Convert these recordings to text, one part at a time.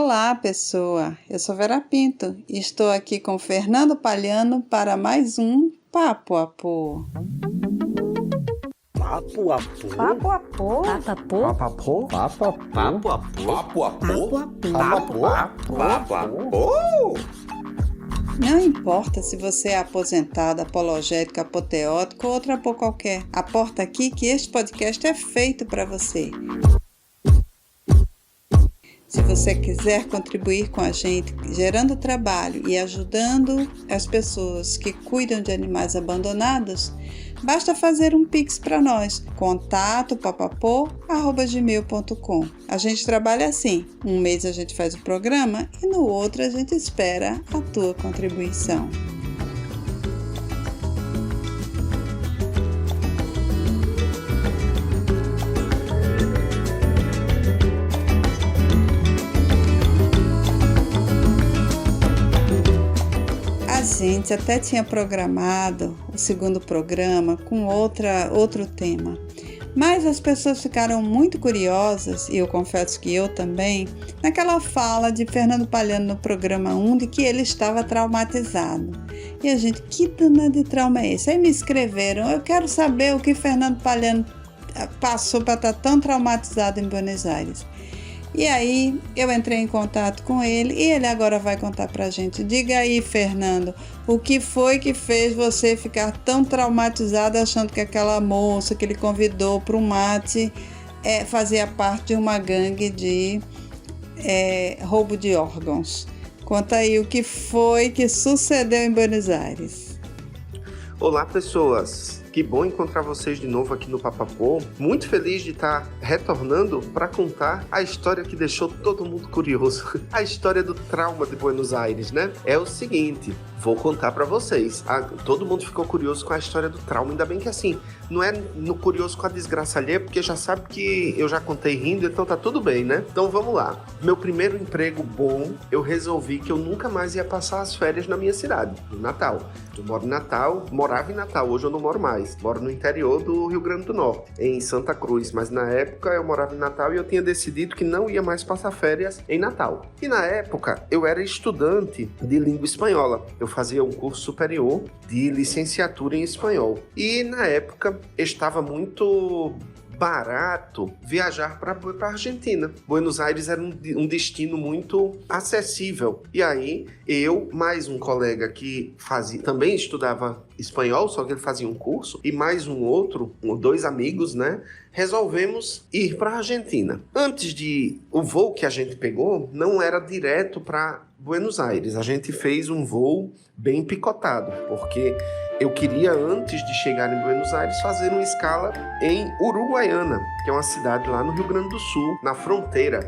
Olá, pessoa! Eu sou Vera Pinto e estou aqui com Fernando Palhano para mais um Papo Apô. Papo Apô? Papo Apô? Papo Apô? Papo Apô? Papo Apô? Papo Apô? Não importa se você é aposentado, apologético, apoteótico ou outro apô qualquer. Aporta aqui que este podcast é feito para você. Se você quiser contribuir com a gente, gerando trabalho e ajudando as pessoas que cuidam de animais abandonados, basta fazer um Pix para nós, contato@papapô@gmail.com. A gente trabalha assim, um mês a gente faz o programa e no outro a gente espera a tua contribuição. A gente até tinha programado o segundo programa com outro tema, mas as pessoas ficaram muito curiosas, e eu confesso que eu também, naquela fala de Fernando Palhano no programa 1 de que ele estava traumatizado. E a gente, que danado de trauma é esse? Aí me escreveram, eu quero saber o que Fernando Palhano passou para estar tão traumatizado em Buenos Aires. E aí eu entrei em contato com ele e ele agora vai contar pra gente. Diga aí, Fernando, o que foi que fez você ficar tão traumatizado achando que aquela moça que ele convidou para um mate fazia parte de uma gangue de roubo de órgãos? Conta aí o que foi que sucedeu em Buenos Aires. Olá, pessoas! Que bom encontrar vocês de novo aqui no Papo Apô. Muito feliz de estar retornando para contar a história que deixou todo mundo curioso. A história do trauma de Buenos Aires, né? É o seguinte, vou contar para vocês. Todo mundo ficou curioso com a história do trauma, ainda bem que assim, não é curioso com a desgraça alheia, porque já sabe que eu já contei rindo, então tá tudo bem, né? Então vamos lá. Meu primeiro emprego bom, eu resolvi que eu nunca mais ia passar as férias na minha cidade, no Natal. Eu moro em Natal, morava em Natal, hoje eu não moro mais. Moro no interior do Rio Grande do Norte, em Santa Cruz, mas na época eu morava em Natal e eu tinha decidido que não ia mais passar férias em Natal. E na época eu era estudante de língua espanhola. Eu fazia um curso superior de licenciatura em espanhol. E na época estava muito barato viajar para a Argentina. Buenos Aires era um destino muito acessível. E aí, eu, mais um colega que também estudava espanhol, só que ele fazia um curso, e mais dois amigos, né? Resolvemos ir para a Argentina. O voo que a gente pegou não era direto para Buenos Aires. A gente fez um voo bem picotado, porque eu queria, antes de chegar em Buenos Aires, fazer uma escala em Uruguaiana, que é uma cidade lá no Rio Grande do Sul, na fronteira,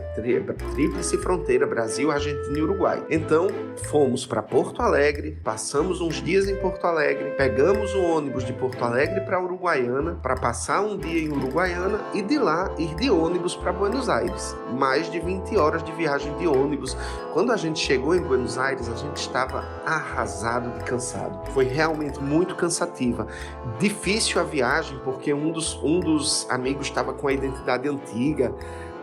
tríplice fronteira, Brasil, Argentina e Uruguai. Então, fomos para Porto Alegre, passamos uns dias em Porto Alegre, pegamos o ônibus de Porto Alegre para Uruguaiana, para passar um dia em Uruguaiana e de lá ir de ônibus para Buenos Aires. Mais de 20 horas de viagem de ônibus. Quando a gente chegou em Buenos Aires, a gente estava arrasado de cansado. Foi realmente muito cansativa. Difícil a viagem, porque um dos amigos estava com a identidade antiga.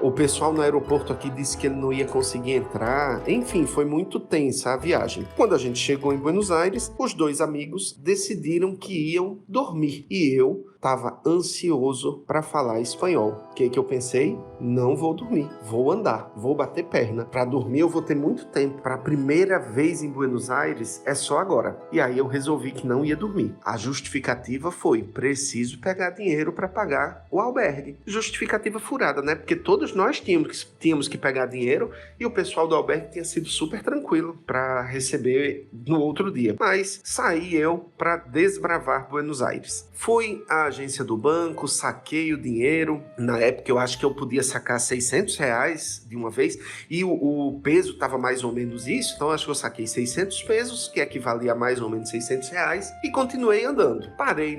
O pessoal no aeroporto aqui disse que ele não ia conseguir entrar. Enfim, foi muito tensa a viagem. Quando a gente chegou em Buenos Aires, os dois amigos decidiram que iam dormir. E eu estava ansioso para falar espanhol. O que eu pensei? Não vou dormir, vou andar, vou bater perna. Para dormir eu vou ter muito tempo. Para a primeira vez em Buenos Aires é só agora. E aí eu resolvi que não ia dormir. A justificativa foi: preciso pegar dinheiro para pagar o albergue. Justificativa furada, né? Porque todos nós tínhamos que pegar dinheiro e o pessoal do albergue tinha sido super tranquilo para receber no outro dia. Mas saí eu para desbravar Buenos Aires. Fui à agência do banco, saquei o dinheiro. Na época eu acho que eu podia sacar R$600 de uma vez e o peso estava mais ou menos isso, então acho que eu saquei 600 pesos, que equivalia a mais ou menos R$600, e continuei andando. Parei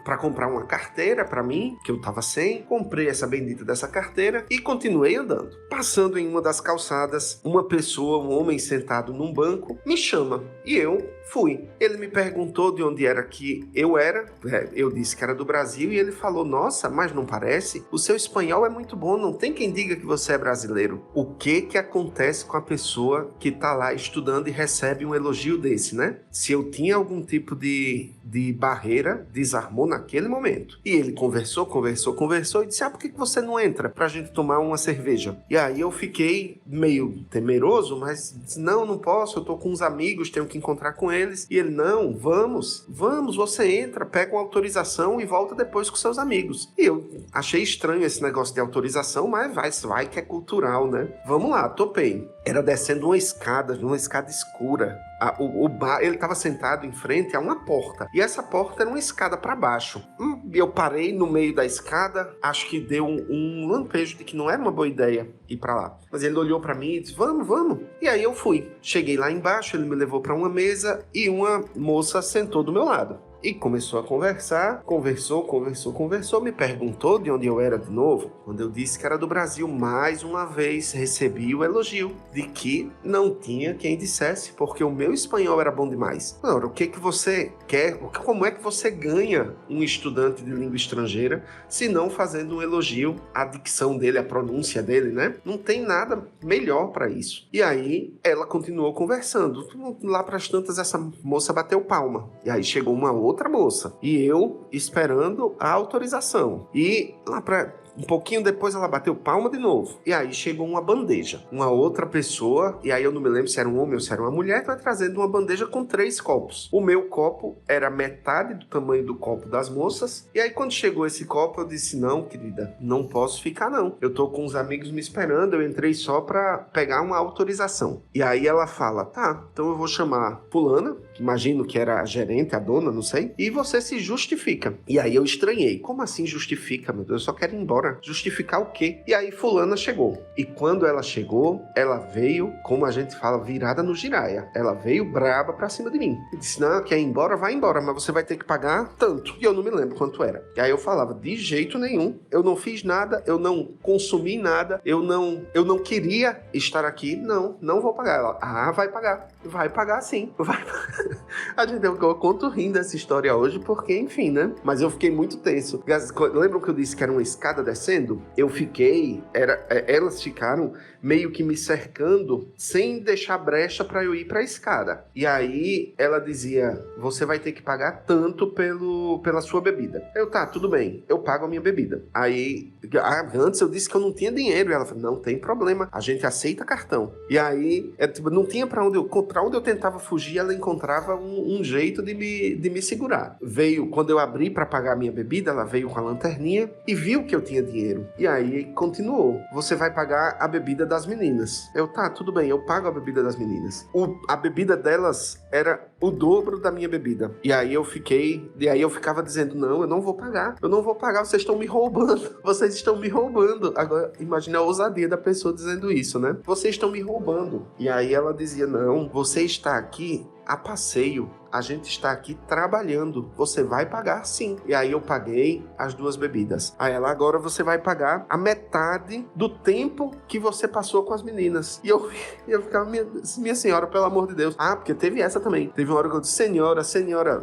para comprar uma carteira para mim, que eu estava sem, comprei essa bendita dessa carteira e continuei andando. Passando em uma das calçadas, uma pessoa, um homem sentado num banco, me chama e eu fui. Ele me perguntou de onde era que eu era, eu disse que era do do Brasil e ele falou, nossa, mas não parece? O seu espanhol é muito bom, não tem quem diga que você é brasileiro. O que acontece com a pessoa que tá lá estudando e recebe um elogio desse, né? Se eu tinha algum tipo de barreira, desarmou naquele momento. E ele conversou e disse, por que você não entra pra gente tomar uma cerveja? E aí eu fiquei meio temeroso, mas disse, não posso, eu tô com uns amigos, tenho que encontrar com eles. E ele, não, vamos, você entra, pega uma autorização e volta depois com seus amigos. E eu achei estranho esse negócio de autorização, mas vai que é cultural, né? Vamos lá, topei. Era descendo uma escada escura. O bar, ele estava sentado em frente a uma porta. E essa porta era uma escada para baixo. Eu parei no meio da escada, acho que deu um lampejo de que não era uma boa ideia ir para lá. Mas ele olhou para mim e disse, vamos. E aí eu fui. Cheguei lá embaixo, ele me levou para uma mesa e uma moça sentou do meu lado. E começou a conversar, conversou, me perguntou de onde eu era de novo. Quando eu disse que era do Brasil, mais uma vez recebi o elogio de que não tinha quem dissesse, porque o meu espanhol era bom demais. Agora, o que você quer? Como é que você ganha um estudante de língua estrangeira se não fazendo um elogio à dicção dele, à pronúncia dele, né? Não tem nada melhor para isso. E aí, ela continuou conversando. Lá para as tantas, essa moça bateu palma. E aí chegou uma outra moça. E eu esperando a autorização. E lá para um pouquinho depois ela bateu palma de novo. E aí chegou uma bandeja. Uma outra pessoa, e aí eu não me lembro se era um homem ou se era uma mulher, vai trazendo uma bandeja com 3 copos. O meu copo era metade do tamanho do copo das moças. E aí quando chegou esse copo, eu disse, não, querida, não posso ficar não. Eu tô com uns amigos me esperando, eu entrei só pra pegar uma autorização. E aí ela fala, tá, então eu vou chamar fulana, que imagino que era a gerente, a dona, não sei, e você se justifica. E aí eu estranhei. Como assim justifica, meu Deus? Eu só quero ir embora. Justificar o quê? E aí fulana chegou. E quando ela chegou, ela veio, como a gente fala, virada no giraia. Ela veio braba pra cima de mim. E disse, não, quer ir embora? Vai embora, mas você vai ter que pagar tanto. E eu não me lembro quanto era. E aí eu falava, de jeito nenhum. Eu não fiz nada, eu não consumi nada, eu não queria estar aqui. Não vou pagar. Ela, vai pagar. Vai pagar sim. Vai pagar. A gente, eu conto rindo dessa história hoje, porque, enfim, né? Mas eu fiquei muito tenso. Lembram que eu disse que era uma escada descendo? Eu fiquei... elas ficaram meio que me cercando, sem deixar brecha pra eu ir pra escada. E aí, ela dizia, você vai ter que pagar tanto pela sua bebida. Eu, tá, tudo bem. Eu pago a minha bebida. Aí, antes eu disse que eu não tinha dinheiro. E ela falou, não tem problema. A gente aceita cartão. E aí, não tinha pra onde eu tentava fugir, ela encontrava um jeito de me segurar. Veio, quando eu abri pra pagar a minha bebida, ela veio com a lanterninha e viu que eu tinha dinheiro. E aí, continuou. Você vai pagar a bebida das meninas. Eu, tá, tudo bem, eu pago a bebida das meninas. A bebida delas era o dobro da minha bebida. E aí eu ficava dizendo, não, eu não vou pagar, vocês estão me roubando. Agora, imagina a ousadia da pessoa dizendo isso, né? Vocês estão me roubando. E aí ela dizia, não, você está aqui a passeio, a gente está aqui trabalhando, você vai pagar sim. E aí eu paguei as 2 bebidas. Aí ela, agora você vai pagar a metade do tempo que você passou com as meninas. E eu ficava, minha senhora, pelo amor de Deus. Porque teve essa também. Teve uma hora que eu disse,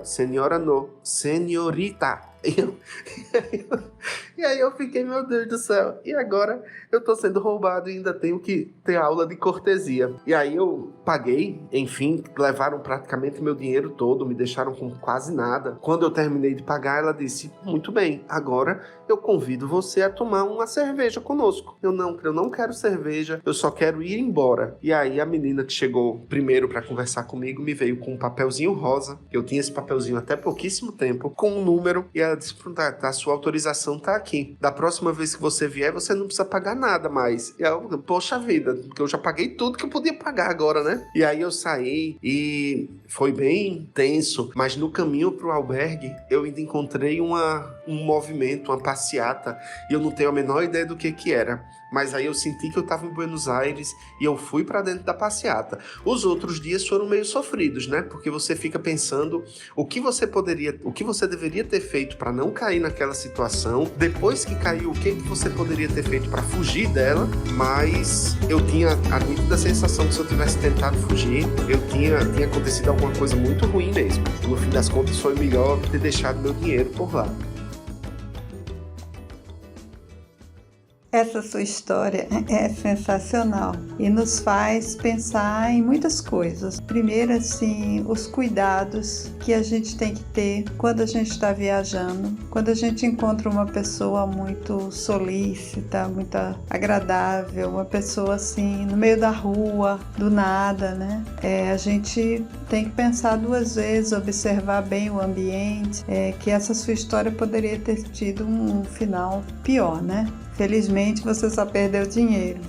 senhora não, senhorita. E aí eu fiquei, meu Deus do céu, e agora eu tô sendo roubado e ainda tenho que ter aula de cortesia. E aí eu paguei, enfim, levaram praticamente meu dinheiro todo, me deixaram com quase nada. Quando eu terminei de pagar, ela disse, muito bem, agora eu convido você a tomar uma cerveja conosco. Eu não quero cerveja, eu só quero ir embora. E aí a menina que chegou primeiro pra conversar comigo me veio com um papelzinho rosa. Eu tinha esse papelzinho até pouquíssimo tempo, com um número, e ela disse, tá, a sua autorização tá aqui. Da próxima vez que você vier, você não precisa pagar nada mais. E eu, poxa vida, porque eu já paguei tudo que eu podia pagar agora, né? E aí eu saí e foi bem tenso, mas no caminho pro albergue, eu ainda encontrei um movimento, uma passeata, e eu não tenho a menor ideia do que era. Mas aí eu senti que eu estava em Buenos Aires e eu fui para dentro da passeata. Os outros dias foram meio sofridos, né? Porque você fica pensando o que você deveria ter feito para não cair naquela situação. Depois que caiu, o que você poderia ter feito para fugir dela? Mas eu tinha a nítida sensação que se eu tivesse tentado fugir, tinha acontecido alguma coisa muito ruim mesmo. No fim das contas, foi melhor ter deixado meu dinheiro por lá. Essa sua história é sensacional e nos faz pensar em muitas coisas. Primeiro, assim, os cuidados que a gente tem que ter quando a gente está viajando, quando a gente encontra uma pessoa muito solícita, muito agradável, uma pessoa assim no meio da rua, do nada, né? A gente tem que pensar duas vezes, observar bem o ambiente, que essa sua história poderia ter tido um final pior, né? Felizmente você só perdeu dinheiro.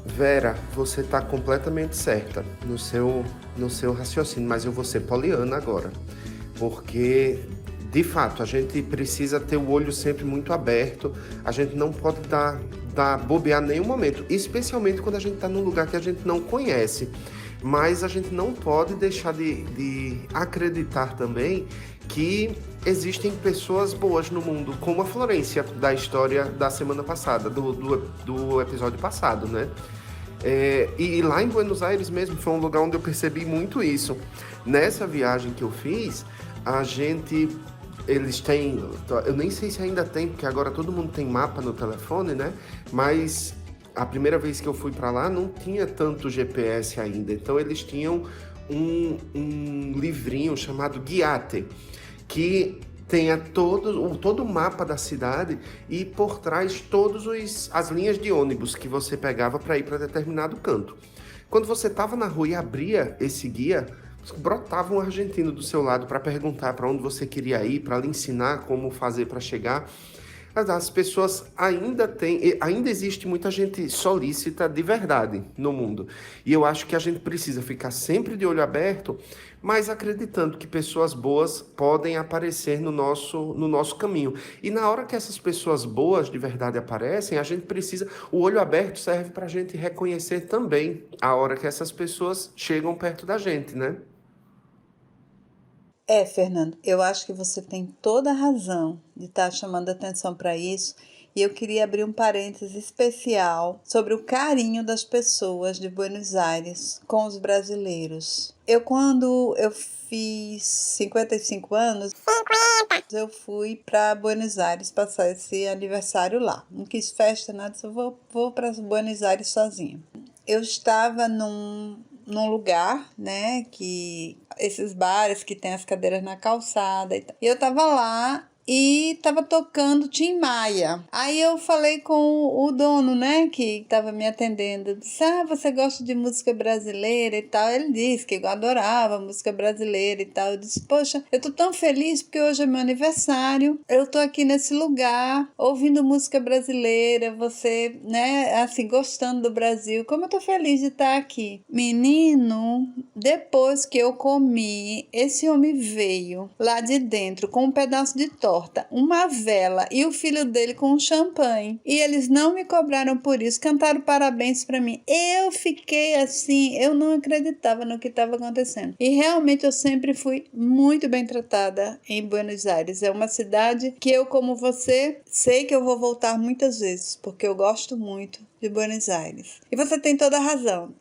Vera, você está completamente certa no seu raciocínio, mas eu vou ser poliana agora, porque de fato a gente precisa ter o olho sempre muito aberto, a gente não pode bobear em nenhum momento, especialmente quando a gente está num lugar que a gente não conhece, mas a gente não pode deixar de acreditar também que existem pessoas boas no mundo, como a Florência, da história da semana passada, do episódio passado, né? E lá em Buenos Aires mesmo, foi um lugar onde eu percebi muito isso. Nessa viagem que eu fiz, eles têm, eu nem sei se ainda tem, porque agora todo mundo tem mapa no telefone, né? Mas a primeira vez que eu fui para lá não tinha tanto GPS ainda, então eles tinham um livrinho chamado Guiate, que tenha todo o mapa da cidade e por trás todas as linhas de ônibus que você pegava para ir para determinado canto. Quando você estava na rua e abria esse guia, brotava um argentino do seu lado para perguntar para onde você queria ir, para lhe ensinar como fazer para chegar. As pessoas ainda existe muita gente solícita de verdade no mundo. E eu acho que a gente precisa ficar sempre de olho aberto, mas acreditando que pessoas boas podem aparecer no nosso caminho. E na hora que essas pessoas boas de verdade aparecem, a gente precisa... O olho aberto serve para a gente reconhecer também a hora que essas pessoas chegam perto da gente, né? Fernando, eu acho que você tem toda a razão de estar chamando atenção para isso, e eu queria abrir um parêntese especial sobre o carinho das pessoas de Buenos Aires com os brasileiros. Quando eu fiz 55 anos, eu fui para Buenos Aires passar esse aniversário lá. Não quis festa, nada, só vou para Buenos Aires sozinha. Eu estava num lugar, né, que esses bares que tem as cadeiras na calçada e tal. E eu tava lá e tava tocando Tim Maia. Aí eu falei com o dono, né, que tava me atendendo. Eu disse, você gosta de música brasileira e tal? Ele disse que eu adorava música brasileira e tal. Eu disse, poxa, eu tô tão feliz porque hoje é meu aniversário. Eu tô aqui nesse lugar, ouvindo música brasileira, você, né, assim, gostando do Brasil. Como eu tô feliz de estar aqui. Menino, depois que eu comi, esse homem veio lá de dentro com um pedaço de torta, uma vela e o filho dele com um champanhe. E eles não me cobraram por isso, cantaram parabéns para mim. Eu fiquei assim, eu não acreditava no que estava acontecendo. E realmente eu sempre fui muito bem tratada em Buenos Aires. É uma cidade que eu, como você, sei que eu vou voltar muitas vezes, porque eu gosto muito de Buenos Aires. E você tem toda a razão.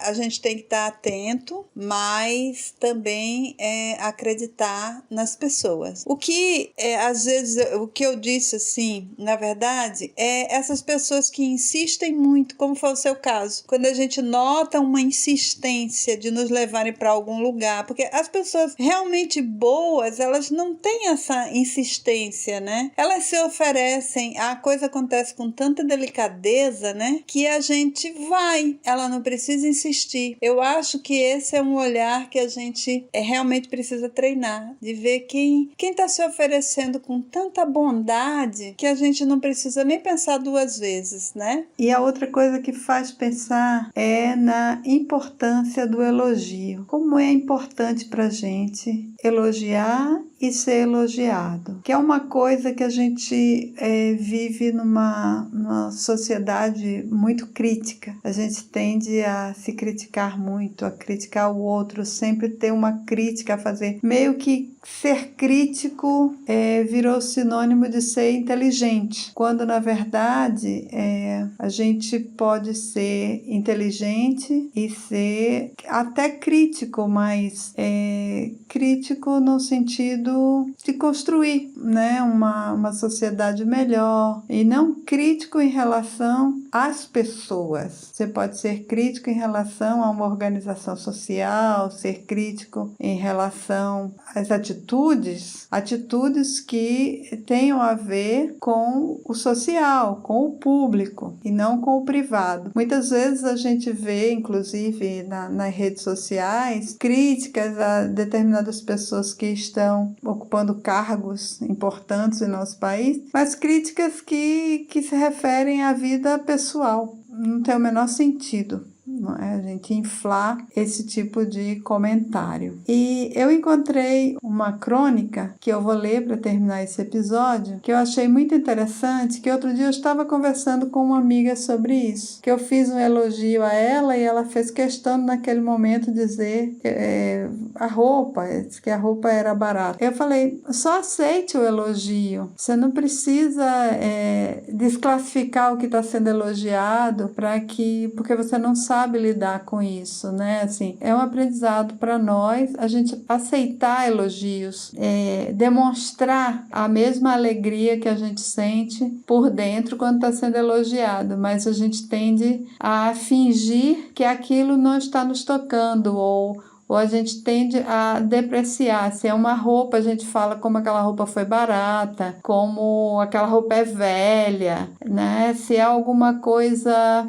A gente tem que estar atento, mas também acreditar nas pessoas. O que, às vezes, o que eu disse, assim, na verdade, essas pessoas que insistem muito, como foi o seu caso, quando a gente nota uma insistência de nos levarem para algum lugar, porque as pessoas realmente boas, elas não têm essa insistência, né? Elas se oferecem, a coisa acontece com tanta delicadeza, né, que a gente vai, ela não precisa insistir. Eu acho que esse é um olhar que a gente realmente precisa treinar, de ver quem está se oferecendo com tanta bondade que a gente não precisa nem pensar duas vezes, né? E a outra coisa que faz pensar é na importância do elogio. Como é importante pra gente elogiar e ser elogiado, que é uma coisa que a gente vive numa sociedade muito crítica. A gente tende a se criticar muito, a criticar o outro, sempre ter uma crítica a fazer. Meio que ser crítico virou sinônimo de ser inteligente, quando na verdade a gente pode ser inteligente e ser até crítico, mas crítico no sentido de construir, né, uma sociedade sociedade melhor e não crítico em relação às pessoas. Você pode ser crítico em relação a uma organização social, ser crítico em relação às atitudes que tenham a ver com o social, com o público e não com o privado. Muitas vezes a gente vê, inclusive nas redes sociais, críticas a determinadas pessoas que estão ocupando cargos importantes em nosso país, mas críticas que se referem à vida pessoal. Não tem o menor sentido, não é? A gente inflar esse tipo de comentário. E eu encontrei uma crônica que eu vou ler para terminar esse episódio, que eu achei muito interessante, que outro dia eu estava conversando com uma amiga sobre isso, que eu fiz um elogio a ela e ela fez questão naquele momento dizer a roupa, que a roupa era barata. Eu falei, só aceite o elogio, você não precisa desclassificar o que está sendo elogiado porque você não sabe lidar com isso, né? Assim, é um aprendizado para nós a gente aceitar elogios, demonstrar a mesma alegria que a gente sente por dentro quando está sendo elogiado, mas a gente tende a fingir que aquilo não está nos tocando ou a gente tende a depreciar. Se é uma roupa, a gente fala como aquela roupa foi barata, como aquela roupa é velha, né? Se é alguma coisa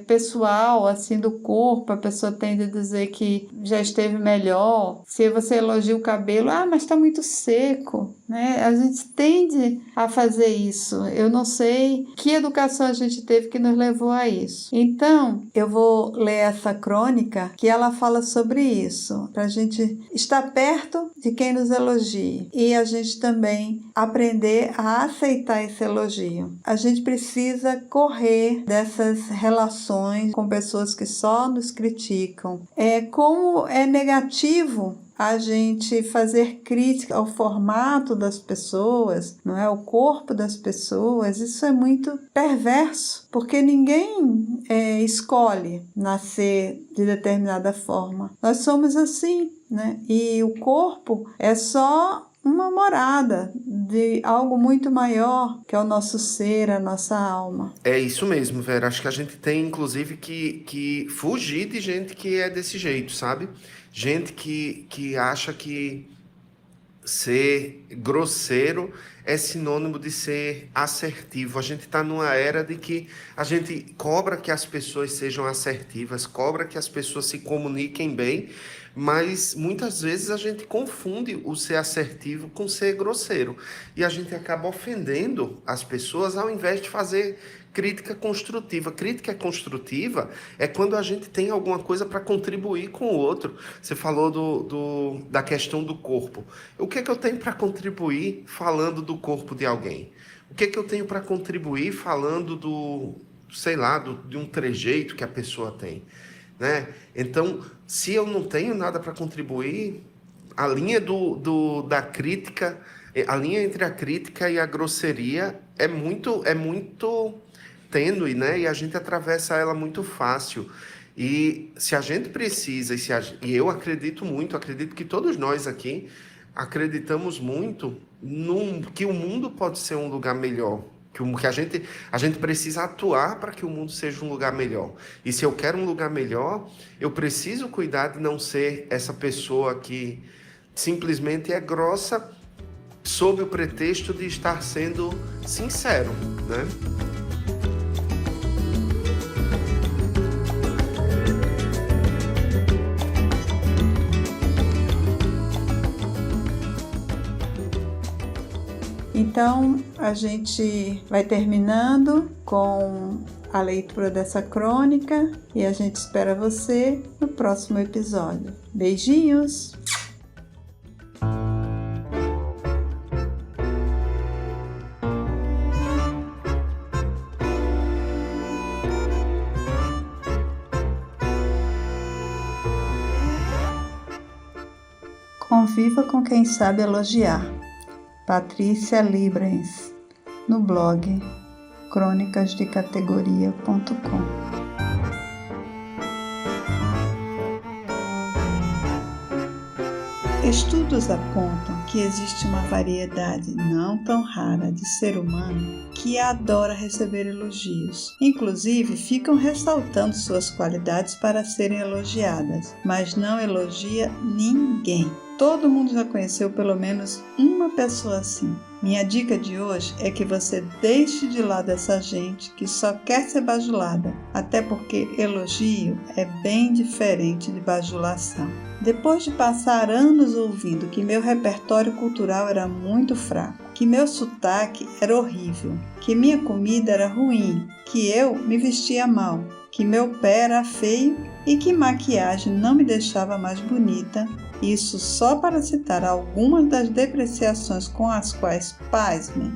pessoal, assim, do corpo, a pessoa tende a dizer que já esteve melhor. Se você elogia o cabelo, mas está muito seco, né? A gente tende a fazer isso. Eu não sei que educação a gente teve que nos levou a isso. Então, eu vou ler essa crônica que ela fala sobre isso, para a gente estar perto de quem nos elogie e a gente também aprender a aceitar esse elogio. A gente precisa correr dessas relações com pessoas que só nos criticam. Como é negativo a gente fazer crítica ao formato das pessoas, não é? O corpo das pessoas, isso é muito perverso, porque ninguém escolhe nascer de determinada forma. Nós somos assim, né? E o corpo é só uma morada de algo muito maior, que é o nosso ser, a nossa alma. É isso mesmo, Vera. Acho que a gente tem, inclusive, que fugir de gente que é desse jeito, sabe? Gente que acha que ser grosseiro é sinônimo de ser assertivo. A gente está numa era de que a gente cobra que as pessoas sejam assertivas, cobra que as pessoas se comuniquem bem, mas muitas vezes a gente confunde o ser assertivo com ser grosseiro. E a gente acaba ofendendo as pessoas ao invés de fazer crítica construtiva. Crítica construtiva é quando a gente tem alguma coisa para contribuir com o outro. Você falou da questão do corpo. O que é que eu tenho para contribuir falando do corpo de alguém? O que é que eu tenho para contribuir falando de um trejeito que a pessoa tem? Né? Então, se eu não tenho nada para contribuir, a linha da crítica, a linha entre a crítica e a grosseria é muito tênue, né? E a gente atravessa ela muito fácil. E se a gente precisa, e eu acredito que todos nós aqui acreditamos muito que o mundo pode ser um lugar melhor, que a gente precisa atuar para que o mundo seja um lugar melhor. E se eu quero um lugar melhor, eu preciso cuidar de não ser essa pessoa que simplesmente é grossa sob o pretexto de estar sendo sincero, né? Então, a gente vai terminando com a leitura dessa crônica e a gente espera você no próximo episódio. Beijinhos! Conviva com quem sabe elogiar. Patrícia Librens, no blog crônicasdecategoria.com. Estudos apontam que que existe uma variedade não tão rara de ser humano que adora receber elogios. Inclusive, ficam ressaltando suas qualidades para serem elogiadas, mas não elogia ninguém. Todo mundo já conheceu pelo menos uma pessoa assim. Minha dica de hoje é que você deixe de lado essa gente que só quer ser bajulada, até porque elogio é bem diferente de bajulação. Depois de passar anos ouvindo que meu repertório cultural era muito fraco, que meu sotaque era horrível, que minha comida era ruim, que eu me vestia mal, que meu pé era feio e que maquiagem não me deixava mais bonita, isso só para citar algumas das depreciações com as quais, pasmem,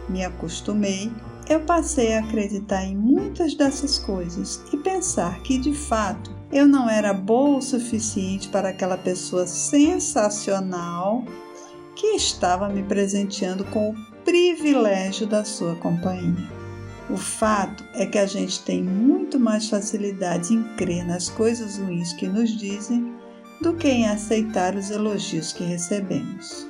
me acostumei, eu passei a acreditar em muitas dessas coisas e pensar que, de fato, eu não era boa o suficiente para aquela pessoa sensacional que estava me presenteando com o privilégio da sua companhia. O fato é que a gente tem muito mais facilidade em crer nas coisas ruins que nos dizem do que em aceitar os elogios que recebemos.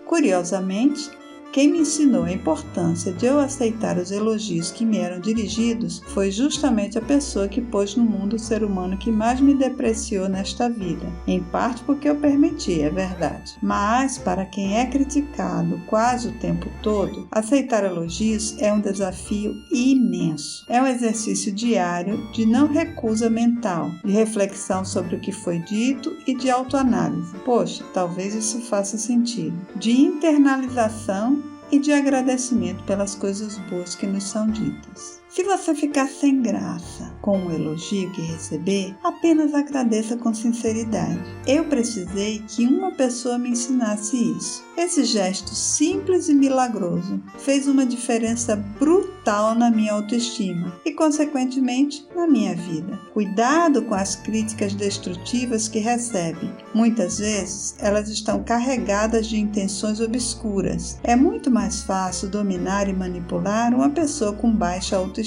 Curiosamente, quem me ensinou a importância de eu aceitar os elogios que me eram dirigidos foi justamente a pessoa que pôs no mundo o ser humano que mais me depreciou nesta vida, em parte porque eu permiti, é verdade. Mas, para quem é criticado quase o tempo todo, aceitar elogios é um desafio imenso. É um exercício diário de não recusa mental, de reflexão sobre o que foi dito e de autoanálise. Poxa, talvez isso faça sentido. De internalização e de agradecimento pelas coisas boas que nos são ditas. Se você ficar sem graça com o elogio que receber, apenas agradeça com sinceridade. Eu precisei que uma pessoa me ensinasse isso. Esse gesto simples e milagroso fez uma diferença brutal na minha autoestima e, consequentemente, na minha vida. Cuidado com as críticas destrutivas que recebe. Muitas vezes, elas estão carregadas de intenções obscuras. É muito mais fácil dominar e manipular uma pessoa com baixa autoestima.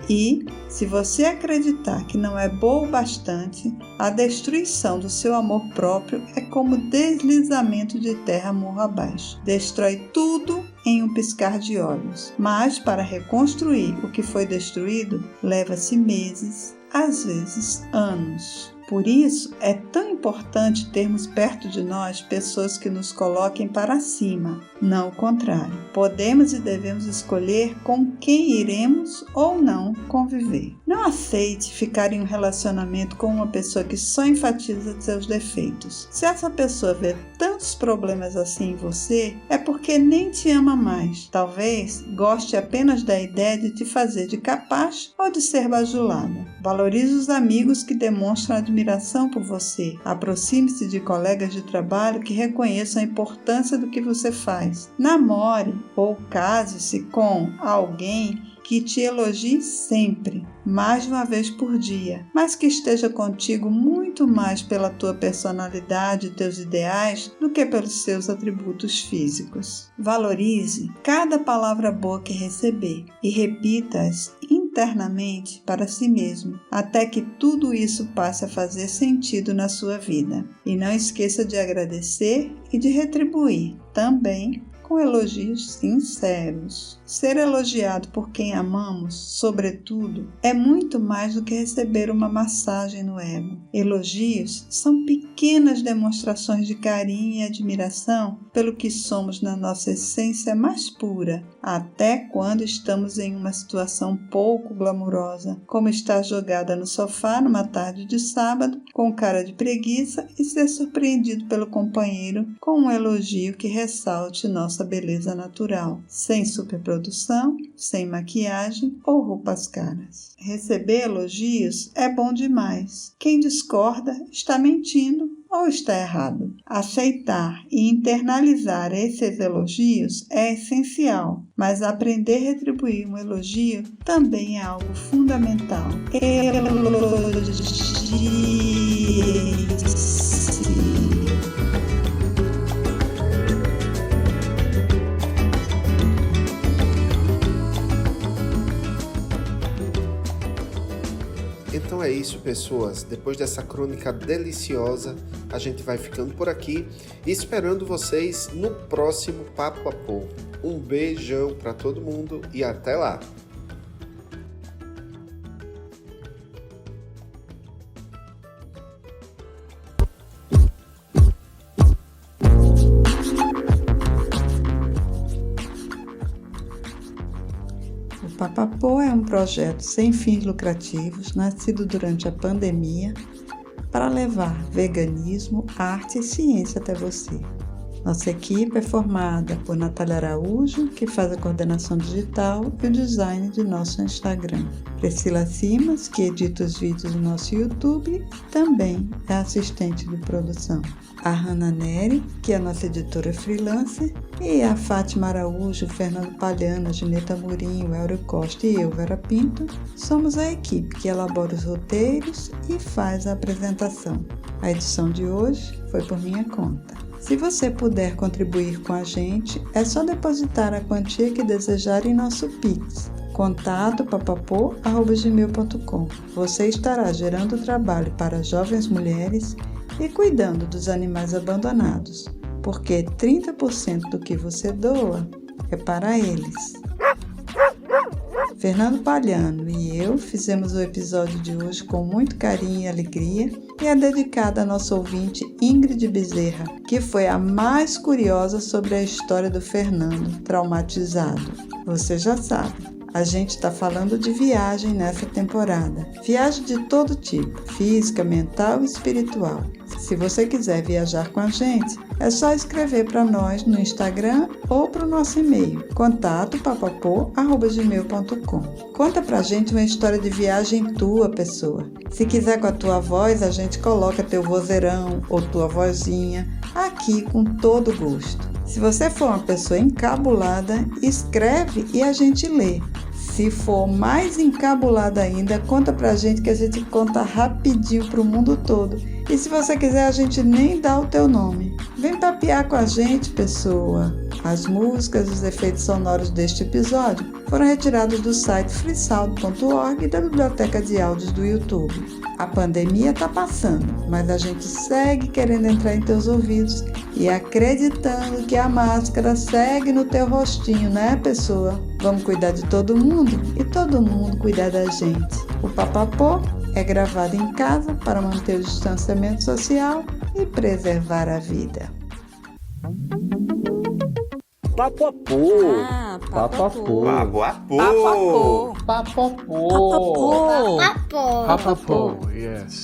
E, se você acreditar que não é boa o bastante, a destruição do seu amor próprio é como deslizamento de terra morro abaixo. Destrói tudo em um piscar de olhos. Mas, para reconstruir o que foi destruído, leva-se meses, às vezes anos. Por isso, é tão importante termos perto de nós pessoas que nos coloquem para cima, não o contrário. Podemos e devemos escolher com quem iremos ou não conviver. Não aceite ficar em um relacionamento com uma pessoa que só enfatiza seus defeitos. Se essa pessoa vê tantos problemas assim em você, é porque nem te ama mais. Talvez goste apenas da ideia de te fazer de capaz ou de ser bajulada. Valorize os amigos que demonstram admiração por você. Aproxime-se de colegas de trabalho que reconheçam a importância do que você faz. Namore ou case-se com alguém que te elogie sempre, mais de uma vez por dia, mas que esteja contigo muito mais pela tua personalidade e teus ideais do que pelos seus atributos físicos. Valorize cada palavra boa que receber e repita-as internamente para si mesmo, até que tudo isso passe a fazer sentido na sua vida. E não esqueça de agradecer e de retribuir também com elogios sinceros. Ser elogiado por quem amamos, sobretudo, é muito mais do que receber uma massagem no ego. Elogios são pequenas demonstrações de carinho e admiração pelo que somos na nossa essência mais pura, até quando estamos em uma situação pouco glamurosa, como estar jogada no sofá numa tarde de sábado, com cara de preguiça e ser surpreendido pelo companheiro com um elogio que ressalte nossa beleza natural, sem superprodução, sem maquiagem ou roupas caras. Receber elogios é bom demais. Quem discorda está mentindo ou está errado. Aceitar e internalizar esses elogios é essencial, mas aprender a retribuir um elogio também é algo fundamental. Então é isso, pessoas, depois dessa crônica deliciosa, a gente vai ficando por aqui, esperando vocês no próximo Papo a Pô. Um beijão para todo mundo e até lá! O Papapô é um projeto sem fins lucrativos, nascido durante a pandemia, para levar veganismo, arte e ciência até você. Nossa equipe é formada por Natália Araújo, que faz a coordenação digital e o design de nosso Instagram. Priscila Simas, que edita os vídeos do nosso YouTube e também é assistente de produção. A Hanna Neri, que é nossa editora freelancer, e a Fátima Araújo, Fernando Palhano, Gineta Murinho, Elrio Costa e eu, Vera Pinto, somos a equipe que elabora os roteiros e faz a apresentação. A edição de hoje foi por minha conta. Se você puder contribuir com a gente, é só depositar a quantia que desejar em nosso Pix, contato@papapô@gmail.com. Você estará gerando trabalho para jovens mulheres e cuidando dos animais abandonados, porque 30% do que você doa é para eles. Fernando Palhano e eu fizemos o episódio de hoje com muito carinho e alegria e é dedicado à nossa ouvinte Ingrid Bezerra, que foi a mais curiosa sobre a história do Fernando, traumatizado. Você já sabe, a gente está falando de viagem nessa temporada. Viagem de todo tipo, física, mental e espiritual. Se você quiser viajar com a gente, é só escrever para nós no Instagram ou para o nosso e-mail, contato@papapô@gmail.com. Conta pra gente uma história de viagem tua, pessoa. Se quiser com a tua voz, a gente coloca teu vozeirão ou tua vozinha aqui com todo gosto. Se você for uma pessoa encabulada, escreve e a gente lê. Se for mais encabulada ainda, conta pra gente que a gente conta rapidinho pro mundo todo. E se você quiser, a gente nem dá o teu nome. Vem papear com a gente, pessoa. As músicas e os efeitos sonoros deste episódio foram retirados do site freesound.org e da biblioteca de áudios do YouTube. A pandemia tá passando, mas a gente segue querendo entrar em teus ouvidos e acreditando que a máscara segue no teu rostinho, né, pessoa? Vamos cuidar de todo mundo e todo mundo cuidar da gente. O Papapô é gravado em casa para manter o distanciamento social e preservar a vida. Papo a Pô. Papo a Pô. Papo a Pô. Papo a Pô. Papo a Pô, yes.